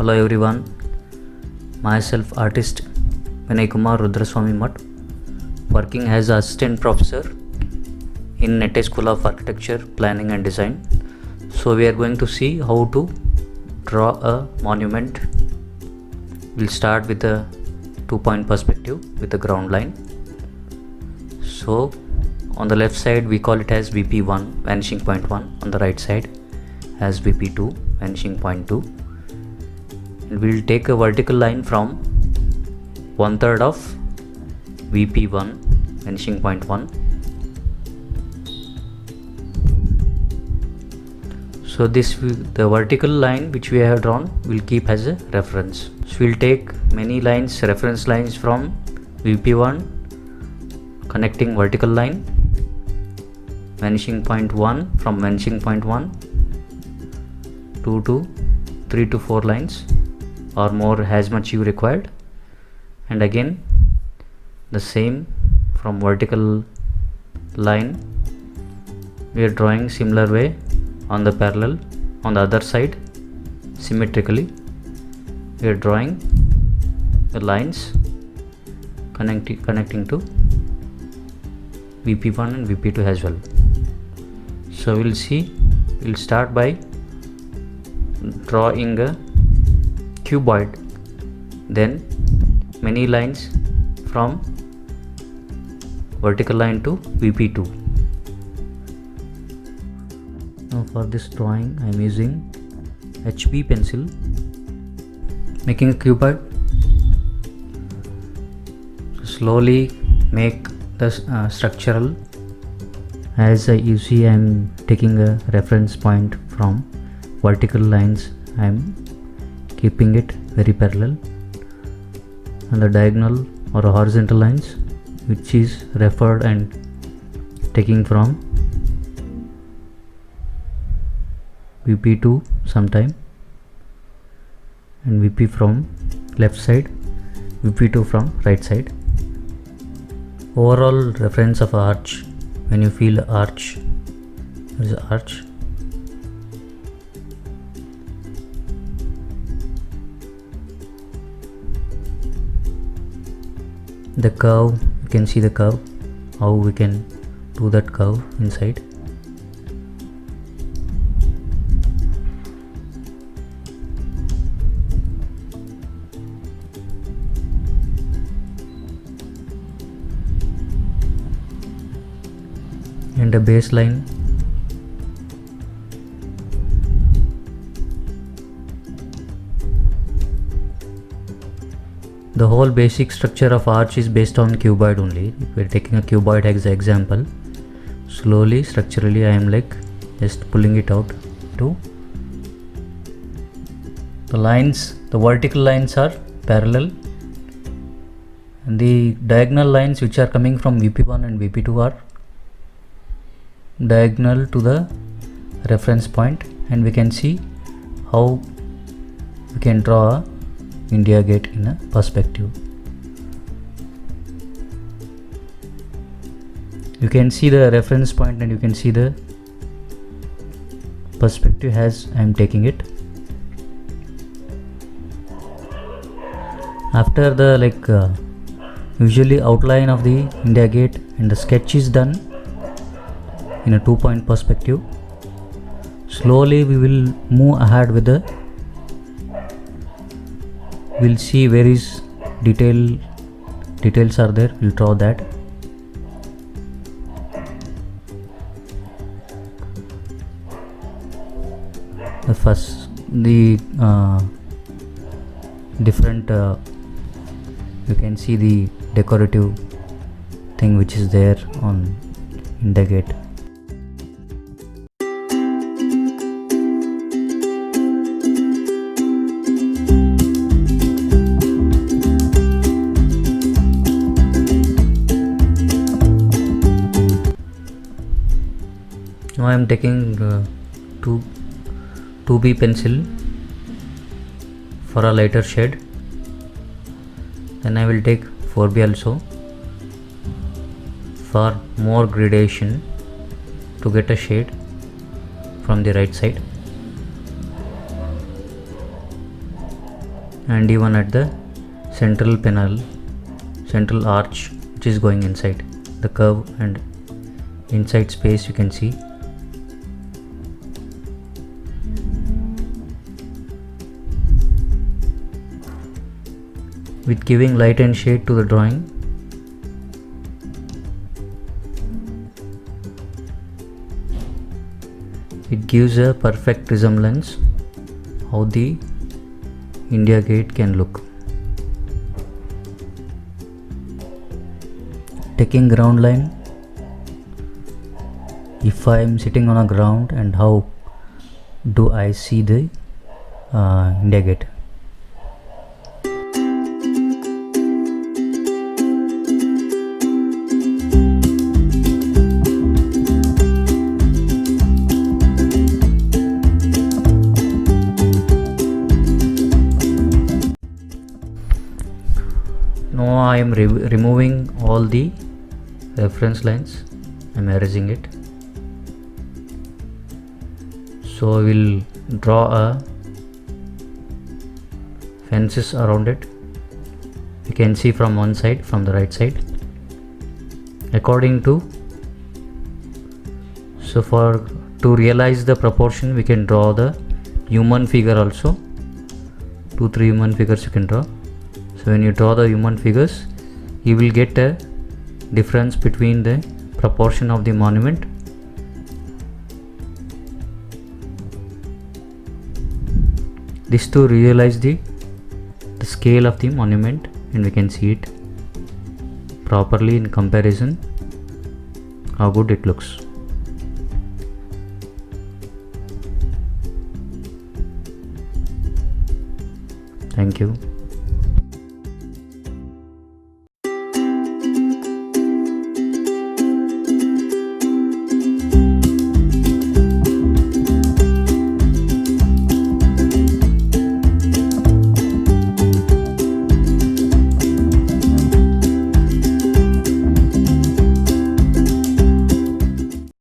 Hello everyone, myself artist Vinay Kumar Rudraswamy Mutt, working as assistant professor in Nette School of Architecture, Planning and Design. So we are going to see how to draw a monument. We'll start with a 2-point perspective with a ground line. So on the left side we call it as VP1, vanishing point 1, on the right side as VP2, vanishing point 2. And we'll take a vertical line from 1/3 of VP1, vanishing point 1. So the vertical line which we have drawn will keep as a reference. So we'll take many lines, reference lines from VP1, connecting vertical line, vanishing point 1, from vanishing point 1, 2 to 3 to 4 lines or more as much you required, and again the same from vertical line we are drawing similar way on the parallel. On the other side symmetrically we are drawing the lines connecting to VP1 and VP2 as well. So we'll start by drawing a cuboid, then many lines from vertical line to VP2. Now for this drawing I am using HB pencil, making a cuboid. So slowly make the structural. As you see, I am taking a reference point from vertical lines. I am keeping it very parallel, and the diagonal or horizontal lines which is referred and taking from VP2 sometime, and VP from left side, VP2 from right side. Overall reference of arch, when you feel arch, there is an arch. The curve, you can see the curve, how we can do that curve inside. And a baseline. The whole basic structure of arch is based on cuboid only. If we are taking a cuboid as an example, slowly structurally I am like just pulling it out to the lines. The vertical lines are parallel, and the diagonal lines which are coming from VP1 and VP2 are diagonal to the reference point, and we can see how we can draw a India Gate in a perspective. You can see the reference point and you can see the perspective as I am taking it. After the usually outline of the India Gate and the sketch is done in a 2-point perspective, slowly we will move ahead with the, we'll see where is details are there, we'll draw that. The different you can see the decorative thing which is there on India Gate. Now I am taking 2B pencil for a lighter shade. Then I will take 4B also for more gradation to get a shade from the right side. and even at the central panel, central arch which is going inside the curve and inside space, you can see. With giving light and shade to the drawing, it gives a perfect resemblance how the India Gate can look. Taking ground line, if I am sitting on a ground, and how do I see the India Gate? Now I am removing all the reference lines. I am erasing it. So I will draw a fences around it. You can see from one side, from the right side, according to. So to realize the proportion, we can draw the human figure also. 2-3 human figures you can draw. So when you draw the human figures, you will get a difference between the proportion of the monument. This to realize the scale of the monument, and we can see it properly in comparison how good it looks. Thank you.